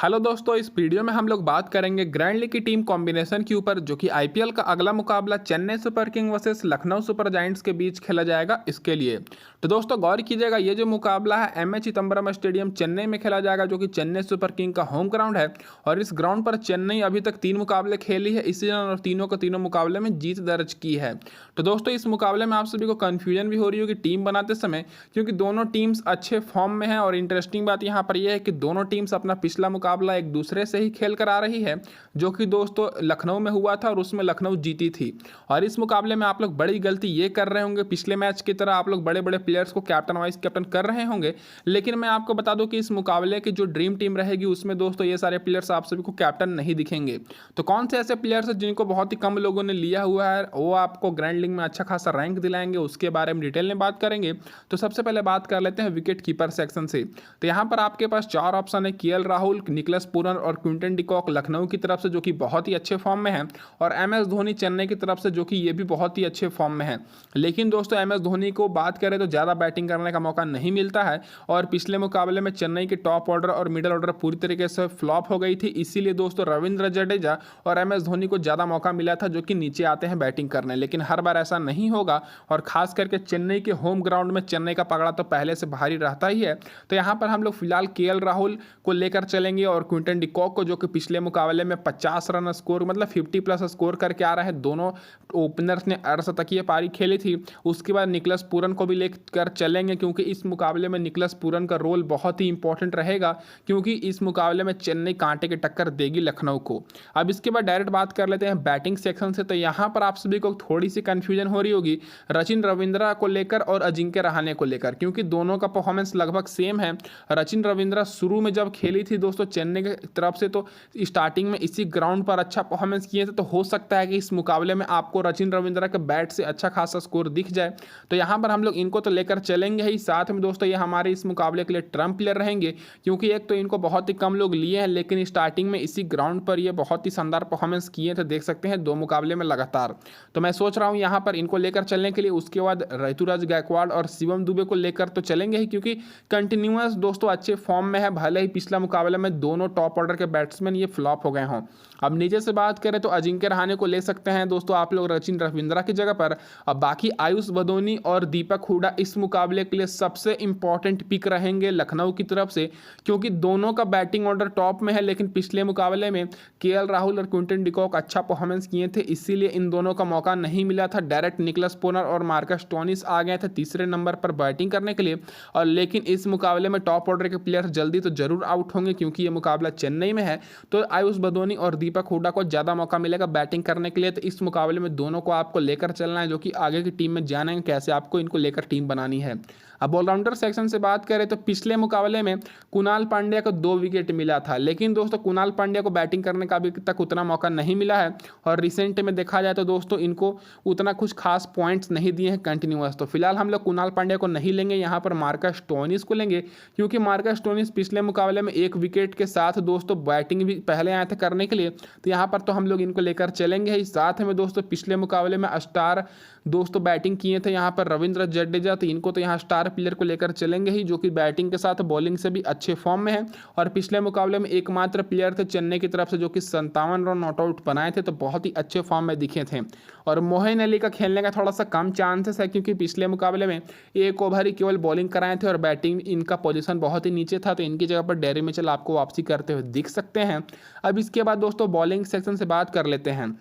Hello दोस्तों, इस video में हम लोग बात करेंगे ग्रैंड लीग की टीम कॉम्बिनेशन के ऊपर, जो कि आईपीएल का अगला मुकाबला Chennai super king versus Lucknow super giants के बीच खेला जाएगा इसके लिए। तो दोस्तों गौर कीजिएगा, ये जो मुकाबला है M A Chidambaram stadium Chennai में खेला जाएगा, जो कि चेन्नई सुपर किंग का होम ग्राउंड है। और इस ग्राउंड पर चेन्नई अभी तक 3 मुकाबले खेली है इस सीजन और तीनों के तीनों मुकाबले में जीत दर्ज की है। तो दोस्तों इस मुकाबले में आप सभी को कन्फ्यूजन भी हो रही होगी टीम बनाते समय, क्योंकि दोनों टीम्स अच्छे फॉर्म में हैं। और इंटरेस्टिंग बात यहाँ पर यह है कि दोनों टीम्स अपना पिछला मुकाबला एक दूसरे से ही खेल कर आ रही है, जो कि दोस्तों लखनऊ में हुआ था और उसमें लखनऊ जीती थी। और इस मुकाबले में आप लोग बड़ी गलती ये कर रहे होंगे, पिछले मैच की तरह आप लोग बड़े बड़े प्लेयर्स को कैप्टन वाइस कैप्टन कर रहे होंगे। लेकिन मैं आपको बता दूं कि इस मुकाबले की जो ड्रीम टीम रहेगी उसमें दोस्तों ये सारे प्लेयर्स आप सभी को कैप्टन नहीं दिखेंगे। तो कौन से ऐसे प्लेयर्स हैं जिनको बहुत ही कम लोगों ने लिया हुआ है, वो आपको ग्रैंड लीग में अच्छा खासा रैंक दिलाएंगे, उसके बारे में डिटेल में बात करेंगे। तो सबसे पहले बात कर लेते हैं विकेट कीपर सेक्शन से। तो यहाँ पर आपके पास 4 ऑप्शन है, केएल राहुल, निकलस पूरन और क्विंटन डिकॉक लखनऊ की तरफ से, जो कि बहुत ही अच्छे फॉर्म में है। और एम एस धोनी चेन्नई की तरफ से, जो कि ये भी बहुत ही अच्छे फॉर्म में है। लेकिन दोस्तों एम एस धोनी को बात करें तो ज़्यादा बैटिंग करने का मौका नहीं मिलता है। और पिछले मुकाबले में चेन्नई के टॉप ऑर्डर और मिडिल ऑर्डर पूरी तरीके से फ्लॉप हो गई थी। इसीलिए दोस्तों रविंद्र जडेजा और एम एस धोनी को ज़्यादा मौका मिला था, जो कि नीचे आते हैं बैटिंग करने। लेकिन हर बार ऐसा नहीं होगा, और खास करके चेन्नई के होम ग्राउंड में चेन्नई का पकड़ा तो पहले से भारी रहता ही है। तो यहाँ पर हम लोग फिलहाल केएल राहुल को लेकर चलेंगे और क्विंटन डिकॉक को, जो कि पिछले मुकाबले में 50 रन स्कोर मतलब 50+ स्कोर करके आ रहा है। दोनों ओपनर्स ने अर्धशतकीय पारी खेली थी। उसके बाद निकलस पूरन को भी लेकर चलेंगे, क्योंकि इस मुकाबले में निकलस पूरन का रोल बहुत ही इंपॉर्टेंट रहेगा, क्योंकि इस मुकाबले में चेन्नई कांटे की टक्कर देगी लखनऊ को। अब इसके बाद डायरेक्ट बात कर लेते हैं बैटिंग सेक्शन से। तो यहाँ पर आप सभी को थोड़ी सी कंफ्यूजन हो रही होगी रचिन रविंद्रा को लेकर और अजिंक्य रहाणे को लेकर, क्योंकि दोनों का परफॉर्मेंस लगभग सेम है। रचिन रविंद्रा शुरू में जब खेली थी दोस्तों चेन्नई की तरफ से, तो स्टार्टिंग में इसी ग्राउंड पर अच्छा परफॉर्मेंस किए थे। तो हो सकता है कि इस मुकाबले में आपको रचिन रविंद्रा के बैट से अच्छा खासा स्कोर दिख जाए। तो यहाँ पर हम लोग इनको तो लेकर चलेंगे ही, साथ में दोस्तों ये हमारे इस मुकाबले के लिए ट्रम्प प्लेयर रहेंगे, क्योंकि एक तो इनको बहुत ही कम लोग लिए हैं, लेकिन स्टार्टिंग में इसी ग्राउंड पर ये बहुत ही शानदार परफॉर्मेंस किए थे, देख सकते हैं 2 मुकाबले में लगातार। तो मैं सोच रहा हूँ यहाँ पर इनको लेकर चलने के लिए। उसके बाद ऋतुराज गायकवाड़ और शिवम दुबे को लेकर तो चलेंगे ही, क्योंकि कंटिन्यूअस दोस्तों अच्छे फॉर्म में है, भले ही पिछला मुकाबले में दोनों टॉप ऑर्डर के बैट्समैन ये फ्लॉप हो गए हों। अब नीचे से बात करें तो अजिंक्य रहाणे को ले सकते हैं दोस्तों आप लोग रचिन रविंद्रा की जगह पर। अब बाकी आयुष बदोनी और दीपक हुडा इस मुकाबले के लिए सबसे इंपॉर्टेंट पिक रहेंगे लखनऊ की तरफ से, क्योंकि दोनों का बैटिंग ऑर्डर टॉप में है। लेकिन पिछले मुकाबले में केएल राहुल और क्विंटन डिकॉक अच्छा परफॉर्मेंस किए थे, इसीलिए इन दोनों का मौका नहीं मिला था। डायरेक्ट निकलस पूरन और मार्कस स्टोनिस आ गए थे तीसरे नंबर पर बैटिंग करने के लिए। और लेकिन इस मुकाबले में टॉप ऑर्डर के प्लेयर जल्दी तो जरूर आउट होंगे, क्योंकि ये मुकाबला चेन्नई में है। तो आयुष बदोनी और दीपक हुडा को ज़्यादा मौका मिलेगा बैटिंग करने के लिए। तो इस मुकाबले में दोनों को आपको लेकर चलना है, जो कि आगे की टीम में जानेंगे कैसे आपको इनको लेकर टीम बनानी है। अब ऑलराउंडर सेक्शन से बात करें तो पिछले मुकाबले में कुणाल पांड्या को 2 विकेट मिला था, लेकिन दोस्तों कुणाल पांड्या को बैटिंग करने का अभी तक उतना मौका नहीं मिला है। और रिसेंट में देखा जाए तो दोस्तों इनको उतना कुछ खास पॉइंट्स नहीं दिए हैं कंटिन्यूअस। तो फिलहाल हम लोग कुणाल पांड्या को नहीं लेंगे, यहाँ पर मार्कस स्टोनिस को लेंगे, क्योंकि मार्कस स्टोनिस पिछले मुकाबले में 1 विकेट के साथ दोस्तों बैटिंग भी पहले आए थे करने के लिए। तो यहाँ पर तो हम लोग इनको लेकर चलेंगे ही। साथ में दोस्तों पिछले मुकाबले में स्टार दोस्तों बैटिंग किए थे यहाँ पर रविंद्र जडेजा, तो इनको तो यहाँ स्टार प्लेयर को लेकर चलेंगे ही, जो कि बैटिंग के साथ बॉलिंग से भी अच्छे फॉर्म में है। और पिछले मुकाबले में एकमात्र प्लेयर थे चेन्नई की तरफ से जो कि 57 रन नॉट आउट बनाए थे, तो बहुत ही अच्छे फॉर्म में दिखे थे। और मोइन अली का खेलने का थोड़ा सा कम चांसेस है, क्योंकि पिछले मुकाबले में 1 ओवर ही केवल बॉलिंग कराए थे और बैटिंग इनका पोजीशन बहुत ही नीचे था। तो इनकी जगह पर डेरी मिचेल आपको वापसी करते हुए दिख सकते हैं। अब इसके बाद दोस्तों बॉलिंग सेक्शन से बात कर लेते हैं।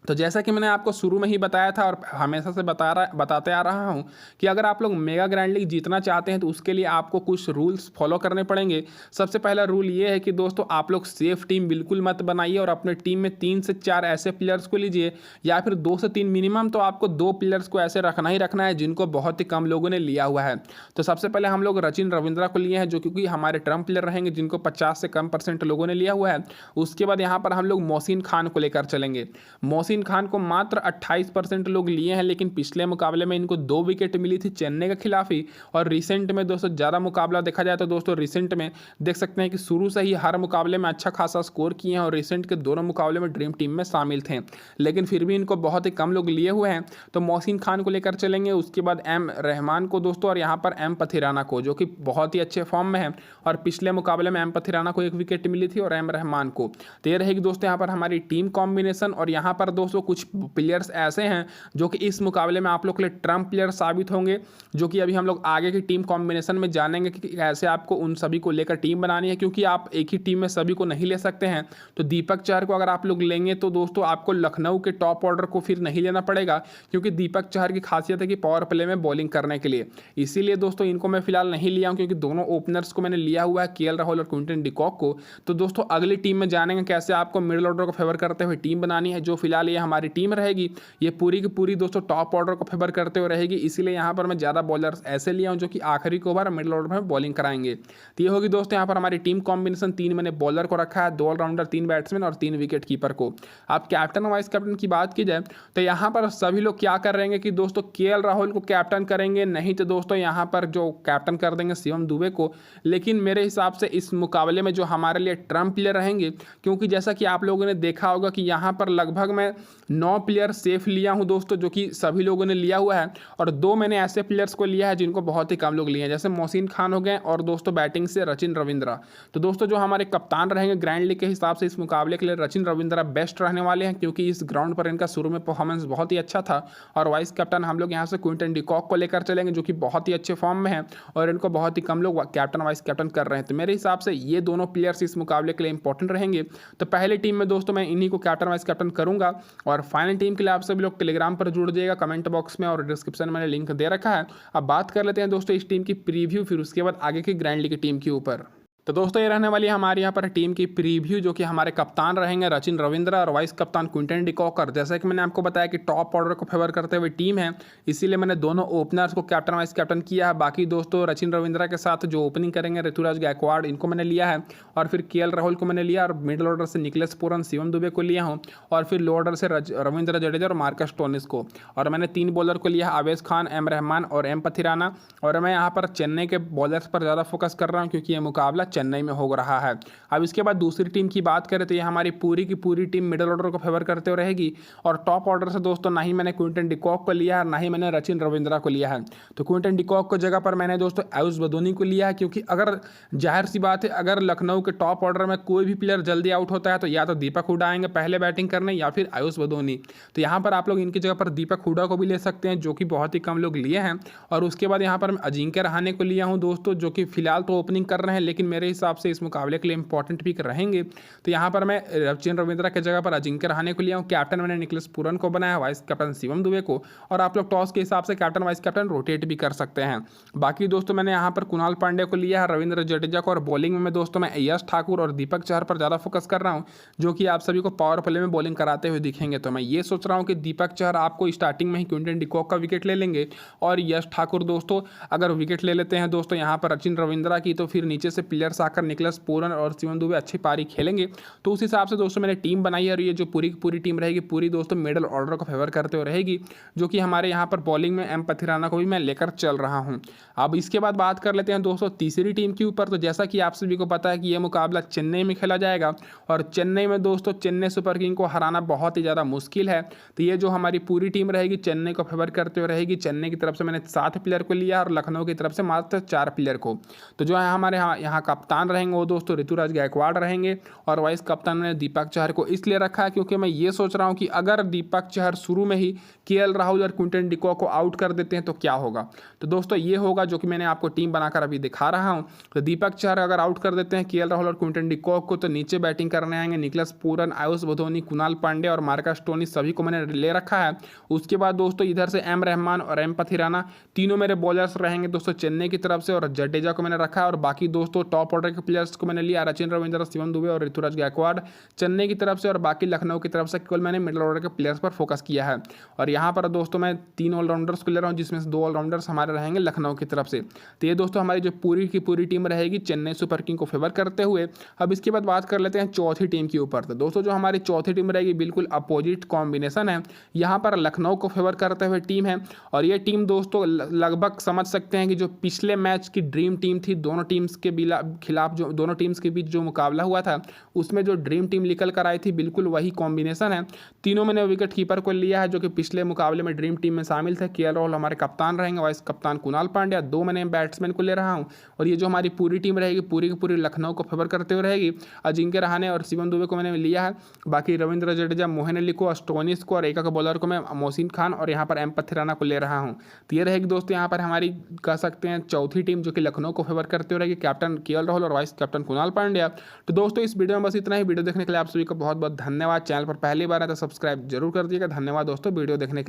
तो जैसा कि मैंने आपको शुरू में ही बताया था और हमेशा से बताते आ रहा हूं कि अगर आप लोग मेगा ग्रैंड लीग जीतना चाहते हैं तो उसके लिए आपको कुछ रूल्स फॉलो करने पड़ेंगे। सबसे पहला रूल ये है कि दोस्तों आप लोग सेफ टीम बिल्कुल मत बनाइए, और अपने टीम में 3 से 4 ऐसे प्लेयर्स को लीजिए, या फिर 2 से 3 मिनिमम तो आपको 2 प्लेयर्स को ऐसे रखना ही रखना है जिनको बहुत ही कम लोगों ने लिया हुआ है। तो सबसे पहले हम लोग रचिन रविंद्रा को लिए हैं, जो क्योंकि हमारे ट्रम्प प्लेयर रहेंगे जिनको 50 से कम % लोगों ने लिया हुआ है। उसके बाद यहाँ पर हम लोग मोहसिन खान को लेकर चलेंगे। मोहसिन मोहसिन खान को मात्र 28% लोग लिए हैं, लेकिन पिछले मुकाबले में इनको 2 विकेट मिली थी चेन्नई के खिलाफ ही। और रिसेंट में दोस्तों ज़्यादा मुकाबला देखा जाए तो दोस्तों रिसेंट में देख सकते हैं कि शुरू से ही हर मुकाबले में अच्छा खासा स्कोर किए हैं और रिसेंट के दोनों मुकाबले में ड्रीम टीम में शामिल थे, लेकिन फिर भी इनको बहुत ही कम लोग लिए हुए हैं। तो मोहसिन खान को लेकर चलेंगे, उसके बाद एम रहमान को दोस्तों, और यहाँ पर एम पथिराना को, जो कि बहुत ही अच्छे फॉर्म में है। और पिछले मुकाबले में एम पथिराना को 1 विकेट मिली थी और एम रहमान को। तो ये रहेगी दोस्तों यहाँ पर हमारी टीम कॉम्बिनेशन। और यहाँ पर दोस्तों कुछ प्लेयर्स ऐसे हैं जो कि इस मुकाबले में आप लोग के लिए ट्रम्प प्लेयर साबित होंगे, जो कि अभी हम लोग आगे की टीम कॉम्बिनेशन में जानेंगे कि कैसे आपको उन सभी को लेकर टीम बनानी है, क्योंकि आप एक ही टीम में सभी को नहीं ले सकते हैं। तो दीपक चहर को अगर आप लोग लेंगे तो दोस्तों आपको लखनऊ के टॉप ऑर्डर को फिर नहीं लेना पड़ेगा, क्योंकि दीपक चहर की खासियत है कि पावर प्ले में बॉलिंग करने के लिए। इसीलिए दोस्तों इनको मैं फिलहाल नहीं लिया हूं, क्योंकि दोनों ओपनर्स को मैंने लिया हुआ है, केएल राहुल और क्विंटन डिकॉक को। तो दोस्तों अगली टीम में जानेंगे कैसे आपको मिडिल ऑर्डर को फेवर करते हुए टीम बनानी है। जो फिलहाल ये हमारी टीम रहेगी, ये पूरी की पूरी दोस्तों टॉप ऑर्डर को फेवर करते हुए रहेगी। इसीलिए यहाँ पर मैं ज़्यादा बॉलर्स ऐसे लिया हूँ जो कि आखिरी को ओवर मिडिल ऑर्डर में बॉलिंग कराएंगे। तो ये होगी दोस्तों यहाँ पर हमारी टीम कॉम्बिनेशन। 3 मैंने बॉलर को रखा है, 2 ऑलराउंडर, 3 बैट्समैन और 3 विकेट कीपर को। आप कैप्टन और वाइस कैप्टन की बात की जाए तो यहाँ पर सभी लोग क्या कर रहे हैं कि दोस्तों केएल राहुल को कैप्टन करेंगे, नहीं तो दोस्तों यहाँ पर जो कैप्टन कर देंगे शिवम दुबे को। लेकिन मेरे हिसाब से इस मुकाबले में जो हमारे लिए ट्रम्प प्लेयर रहेंगे, क्योंकि जैसा कि आप लोगों ने देखा होगा कि यहाँ पर लगभग मैं 9 प्लेयर सेफ लिया हूँ दोस्तों, जो कि सभी लोगों ने लिया हुआ है। और 2 मैंने ऐसे प्लेयर्स को लिया है जिनको बहुत ही कम लोग लिए हैं, जैसे मोहसिन खान हो गए और दोस्तों बैटिंग से रचिन रविंद्रा। तो दोस्तों जो हमारे कप्तान रहेंगे ग्रैंड लीग के हिसाब से इस मुकाबले के लिए रचिन रविंद्रा बेस्ट रहने वाले हैं, क्योंकि इस ग्राउंड पर इनका शुरू में परफॉर्मेंस बहुत ही अच्छा था। और वाइस कैप्टन हम लोग यहाँ से क्विंटन डिकॉक को लेकर चलेंगे, जो कि बहुत ही अच्छे फॉर्म में है और इनको बहुत ही कम लोग कैप्टन वाइस कैप्टन कर रहे हैं। तो मेरे हिसाब से ये दोनों प्लेयर्स इस मुकाबले के लिए इंपॉर्टेंट रहेंगे। तो पहले टीम में दोस्तों मैं इन्हीं को कैप्टन वाइस कैप्टन करूंगा। और फाइनल टीम के लिए आप सभी लोग टेलीग्राम पर जुड़ जाइएगा, कमेंट बॉक्स में और डिस्क्रिप्शन में मैंने लिंक दे रखा है। अब बात कर लेते हैं दोस्तों इस टीम की प्रीव्यू, फिर उसके बाद आगे की ग्रैंड लीग की टीम के ऊपर। तो दोस्तों ये रहने वाली है हमारे यहाँ पर टीम की प्रीव्यू, जो कि हमारे कप्तान रहेंगे रचिन रविंद्रा और वाइस कप्तान क्विंटन डिकॉक। जैसा कि मैंने आपको बताया कि टॉप ऑर्डर को फेवर करते हुए टीम है, इसीलिए मैंने दोनों ओपनर्स को कैप्टन वाइस कैप्टन किया है। बाकी दोस्तों रचिन रविंद्रा के साथ जो ओपनिंग करेंगे ऋतुराज गायकवाड़, इनको मैंने लिया है। और फिर केएल राहुल को मैंने लिया, और मिडिल ऑर्डर से निकलेश पूरन, शिवम दुबे को लिया हूँ। और फिर लो ऑर्डर से रविंद्र जडेजा और मार्कस स्टोनिस को। और मैंने 3 बॉलर को लिया है, आवेश खान, एम रहमान और एम पथिराना। और मैं यहाँ पर चेन्नई के बॉलर्स पर ज़्यादा फोकस कर रहा हूँ, क्योंकि ये मुकाबला चेन्नई में हो रहा है। अब इसके बाद दूसरी टीम की बात करें तो ये हमारी पूरी की पूरी टीम मिडिल ऑर्डर को फेवर करते हुए रहेगी। और टॉप ऑर्डर से दोस्तों ना ही मैंने क्विंटन डिकॉक को लिया है, ना ही मैंने रचिन रविंद्रा को लिया है। तो क्विंटन डिकॉक को जगह पर मैंने दोस्तों आयुष बदोनी को लिया है, क्योंकि अगर जाहिर सी बात है अगर लखनऊ के टॉप ऑर्डर में कोई भी प्लेयर जल्दी आउट होता है तो या तो दीपक हुडा आएंगे पहले बैटिंग करने, या फिर आयुष बदोनी। तो यहाँ पर आप लोग इनकी जगह पर दीपक हुडा को भी ले सकते हैं, जो कि बहुत ही कम लोग लिए हैं। और उसके बाद यहाँ पर मैं अजिंक्य रहाणे को लिया हूँ दोस्तों, जो कि फिलहाल तो ओपनिंग कर रहे हैं, लेकिन मेरे हिसाब से इस मुकाबले के लिए इंपॉर्टेंट पिक रहेंगे। तो यहाँ पर मैं रचिन रविंद्रा की जगह पर अजिंक्य रहाणे को लिया हूँ। कैप्टन मैंने निकलेश पूरन को बनाया, वाइस कैप्टन शिवम दुबे को। और आप लोग टॉस के हिसाब से कैप्टन वाइस कैप्टन रोटेट भी कर सकते हैं। बाकी दोस्तों मैंने यहाँ पर कुणाल पांड्या को लिया है, रविंद्र जडेजा को। और बॉलिंग में दोस्तों मैं यश ठाकुर और दीपक चहर पर ज़्यादा फोकस कर रहा हूँ, जो कि आप सभी को पावर प्ले में बॉलिंग कराते हुए दिखेंगे। तो मैं ये सोच रहा हूँ कि दीपक चहर आपको स्टार्टिंग में ही क्विंटन डिकॉक का विकेट ले लेंगे, और यश ठाकुर दोस्तों अगर विकेट ले लेते हैं दोस्तों यहाँ पर रचिन रविंद्रा की, तो फिर नीचे से प्लेयर्स आकर निकलेश पूरन और शिवम दुबे अच्छी पारी खेलेंगे। तो उस हिसाब से दोस्तों मैंने टीम बनाई है, और ये जो पूरी की पूरी टीम रहेगी पूरी दोस्तों मिडिल ऑर्डर को फेवर करते हुए रहेगी, जो कि हमारे यहाँ पर बॉलिंग में एम पथिराना को भी मैं लेकर चल रहा हूँ। अब इसके बाद बात कर लेते हैं दोस्तों तीसरी टीम के ऊपर। तो जैसा कि आप सभी को पता है कि यह मुकाबला चेन्नई में खेला जाएगा, और चेन्नई में दोस्तों चेन्नई सुपर किंग को हराना बहुत ही ज़्यादा मुश्किल है। तो ये जो हमारी पूरी टीम रहेगी चेन्नई को फेवर करते हुए रहेगी। चेन्नई की तरफ से मैंने 7 प्लेयर को लिया, और लखनऊ की तरफ से मात्र 4 प्लेयर को। तो जो है हमारे यहाँ कप्तान रहेंगे वो दोस्तों ऋतुराज गायकवाड़ रहेंगे, और वाइस कप्तान ने दीपक चहर को इसलिए रखा है क्योंकि मैं ये सोच रहा हूँ कि अगर दीपक चहर शुरू में ही केएल राहुल और क्विंटन डिकॉक को आउट कर देते हैं तो क्या होगा। तो दोस्तों ये होगा जो कि मैंने आपको टीम बनाकर अभी दिखा रहा हूँ। तो दीपक चहर अगर आउट कर देते हैं केएल राहुल और क्विंटन डिकॉक को, तो नीचे बैटिंग करने आएंगे निकलेश पूरन, आयुष बदोनी, कुणाल पांड्या और मार्कस स्टोनिस, सभी को मैंने ले रखा है। उसके बाद दोस्तों इधर से एम रहमान और एम पथिराना, तीनों मेरे बॉलर्स रहेंगे दोस्तों चेन्नई की तरफ से, और जडेजा को मैंने रखा है। और बाकी दोस्तों टॉप टॉप ऑर्डर के प्लेयर्स को मैंने लिया, सचिन रविंद्र, शिवम दुबे और ऋतुराज गायकवाड़ चेन्नई की तरफ से, और बाकी लखनऊ की तरफ से केवल मैंने मिडिल ऑर्डर के प्लेयर्स पर फोकस किया है। और यहाँ पर दोस्तों मैं 3 ऑलराउंडर्स को ले रहा हूँ, जिसमें से 2 ऑलराउंडर्स हमारे रहेंगे लखनऊ की तरफ से। तो ये दोस्तों हमारी जो पूरी की पूरी टीम रहेगी चेन्नई सुपर किंग को फेवर करते हुए। अब इसके बाद बात कर लेते हैं चौथी टीम के ऊपर। तो दोस्तों जो हमारी चौथी टीम रहेगी बिल्कुल अपोजिट कॉम्बिनेशन है, यहाँ पर लखनऊ को फेवर करते हुए टीम है। और ये टीम दोस्तों लगभग समझ सकते हैं कि जो पिछले मैच की ड्रीम टीम थी, दोनों टीम्स के खिलाफ जो दोनों टीम्स के बीच जो मुकाबला हुआ था उसमें जो ड्रीम टीम निकल कर आई थी बिल्कुल वही कॉम्बिनेशन है। तीनों मैंने विकेट कीपर को लिया है जो कि पिछले मुकाबले में ड्रीम टीम में शामिल थे। केएल राहुल हमारे कप्तान रहेंगे, वाइस कप्तान कुणाल पांड्या, 2 मैंने बैट्समैन को ले रहा हूँ। और ये जो हमारी पूरी टीम रहेगी पूरी की पूरी लखनऊ को फेवर करते हुए रहेगी। अजिंक्य रहाणे और शिवम दुबे को मैंने लिया है, बाकी रविंद्र जडेजा, मोहन अली को, स्टोनिस को और एकक बॉलर को मैं मोहसिन खान और यहाँ पर एम पथिराना को ले रहा हूँ। तो ये रहेगी दोस्तों यहाँ पर हमारी कह सकते हैं चौथी टीम जो कि लखनऊ को फेवर करते हुए रहेगी, कैप्टन केएल राहुल और वाइस कैप्टन कुणाल पांड्या। तो दोस्तों इस वीडियो में बस इतना ही। वीडियो देखने के लिए आप सभी को बहुत बहुत धन्यवाद। चैनल पर पहली बार है तो सब्सक्राइब जरूर कर दिएगा। धन्यवाद दोस्तों वीडियो देखने के लिए।